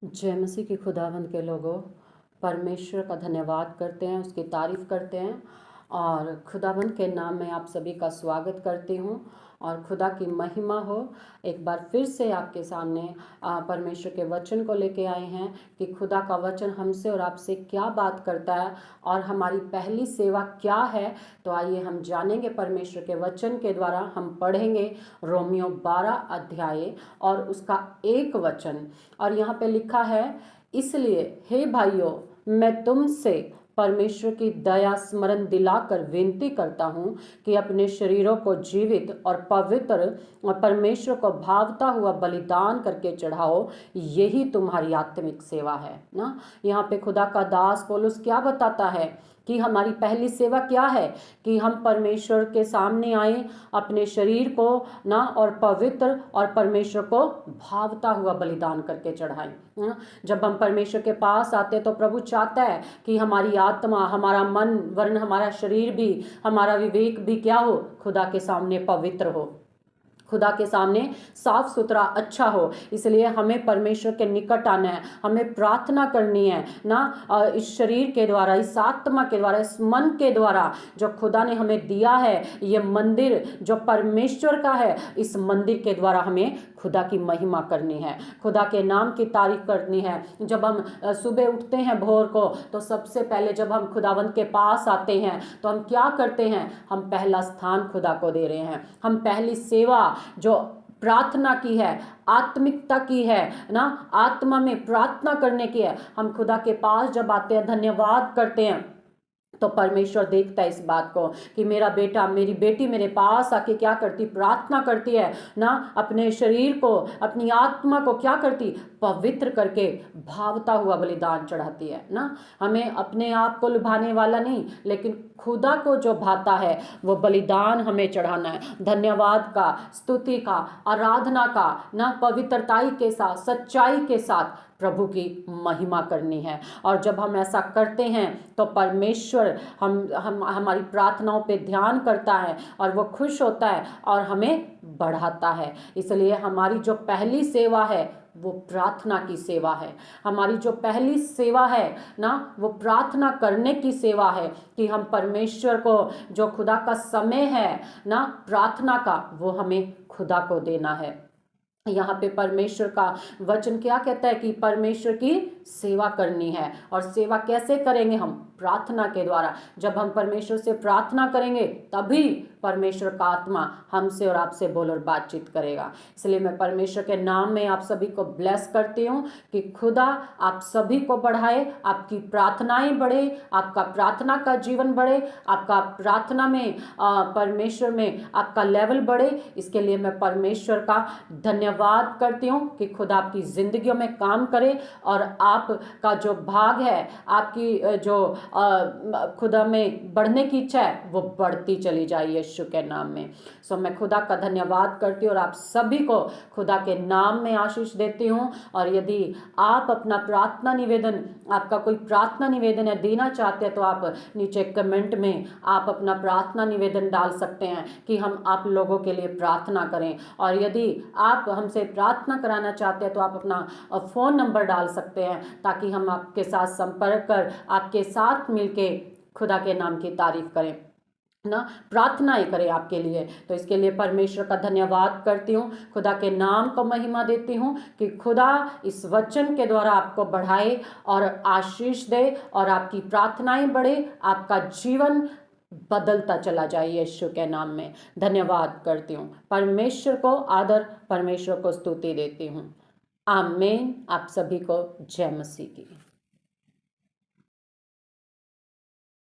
जय मसीह की खुदावंद के लोगों, परमेश्वर का धन्यवाद करते हैं, उसकी तारीफ़ करते हैं और खुदावंद के नाम में आप सभी का स्वागत करती हूँ और खुदा की महिमा हो। एक बार फिर से आपके सामने परमेश्वर के वचन को लेके आए हैं कि खुदा का वचन हमसे और आपसे क्या बात करता है और हमारी पहली सेवा क्या है। तो आइए हम जानेंगे परमेश्वर के वचन के द्वारा। हम पढ़ेंगे रोमियो 12 अध्याय और उसका 1 वचन। और यहाँ पे लिखा है, इसलिए हे भाइयों, मैं तुमसे परमेश्वर की दया स्मरण दिलाकर विनती करता हूँ कि अपने शरीरों को जीवित और पवित्र और परमेश्वर को भावता हुआ बलिदान करके चढ़ाओ, यही तुम्हारी आत्मिक सेवा है ना। यहाँ पे खुदा का दास पौलुस क्या बताता है कि हमारी पहली सेवा क्या है, कि हम परमेश्वर के सामने आए, अपने शरीर को ना और पवित्र और परमेश्वर को भावता हुआ बलिदान करके चढ़ाएं। जब हम परमेश्वर के पास आते तो प्रभु चाहता है कि हमारी आत्मा, हमारा मन, वरन हमारा शरीर भी, हमारा विवेक भी क्या हो, खुदा के सामने पवित्र हो, खुदा के सामने साफ सुथरा अच्छा हो। इसलिए हमें परमेश्वर के निकट आना है, हमें प्रार्थना करनी है ना, इस शरीर के द्वारा, इस आत्मा के द्वारा, इस मन के द्वारा जो खुदा ने हमें दिया है, ये मंदिर जो परमेश्वर का है, इस मंदिर के द्वारा हमें खुदा की महिमा करनी है, खुदा के नाम की तारीफ करनी है। जब हम सुबह उठते हैं भोर को, तो सबसे पहले जब हम खुदावंत के पास आते हैं तो हम क्या करते हैं, हम पहला स्थान खुदा को दे रहे हैं। हम पहली सेवा जो प्रार्थना की है, आत्मिकता की है ना, आत्मा में प्रार्थना करने की है, हम खुदा के पास जब आते हैं, धन्यवाद करते हैं, तो परमेश्वर देखता है इस बात को कि मेरा बेटा, मेरी बेटी मेरे पास आके क्या करती, प्रार्थना करती है ना, अपने शरीर को, अपनी आत्मा को क्या करती, पवित्र करके भावता हुआ बलिदान चढ़ाती है ना। हमें अपने आप को लुभाने वाला नहीं, लेकिन खुदा को जो भाता है वो बलिदान हमें चढ़ाना है, धन्यवाद का, स्तुति का, आराधना का ना, पवित्रताई के साथ, सच्चाई के साथ प्रभु की महिमा करनी है। और जब हम ऐसा करते हैं तो परमेश्वर हम हमारी प्रार्थनाओं पे ध्यान करता है और वो खुश होता है और हमें बढ़ाता है। इसलिए हमारी जो पहली सेवा है वो प्रार्थना की सेवा है। हमारी जो पहली सेवा है ना, वो प्रार्थना करने की सेवा है कि हम परमेश्वर को, जो खुदा का समय है ना प्रार्थना का, वो हमें खुदा को देना है। यहाँ पे परमेश्वर का वचन क्या कहता है कि परमेश्वर की सेवा करनी है। और सेवा कैसे करेंगे, हम प्रार्थना के द्वारा। जब हम परमेश्वर से प्रार्थना करेंगे तभी परमेश्वर का आत्मा हमसे और आपसे बोल और बातचीत करेगा। इसलिए मैं परमेश्वर के नाम में आप सभी को ब्लेस करती हूँ कि खुदा आप सभी को बढ़ाए, आपकी प्रार्थनाएं बढ़े, आपका प्रार्थना का जीवन बढ़े, आपका प्रार्थना में परमेश्वर में आपका लेवल बढ़े। इसके लिए मैं परमेश्वर का धन्यवाद करती हूँ कि खुदा आपकी जिंदगियों में काम करे और आपका जो भाग है, आपकी जो खुदा में बढ़ने की इच्छा है, वो बढ़ती चली जाए यीशु के नाम में। सो मैं खुदा का धन्यवाद करती हूँ और आप सभी को खुदा के नाम में आशीष देती हूँ। और यदि आप अपना प्रार्थना निवेदन, आपका कोई प्रार्थना निवेदन है देना चाहते हैं, तो आप नीचे कमेंट में आप अपना प्रार्थना निवेदन डाल सकते हैं कि हम आप लोगों के लिए प्रार्थना करें। और यदि आप हमसे प्रार्थना कराना चाहते हैं तो आप अपना फ़ोन नंबर डाल सकते हैं, ताकि हम आपके साथ संपर्क कर आपके साथ मिलके खुदा के नाम की तारीफ करें ना, प्रार्थनाएं करें आपके लिए। तो इसके लिए परमेश्वर का धन्यवाद करती हूँ, खुदा के नाम को महिमा देती हूँ कि खुदा इस वचन के द्वारा आपको बढ़ाए और आशीष दे और आपकी प्रार्थनाएं बढ़े, आपका जीवन बदलता चला जाए यीशु के नाम में। धन्यवाद करती हूँ, परमेश्वर को आदर, परमेश्वर को स्तुति देती हूँ। आमीन। आप सभी को जय मसीह की।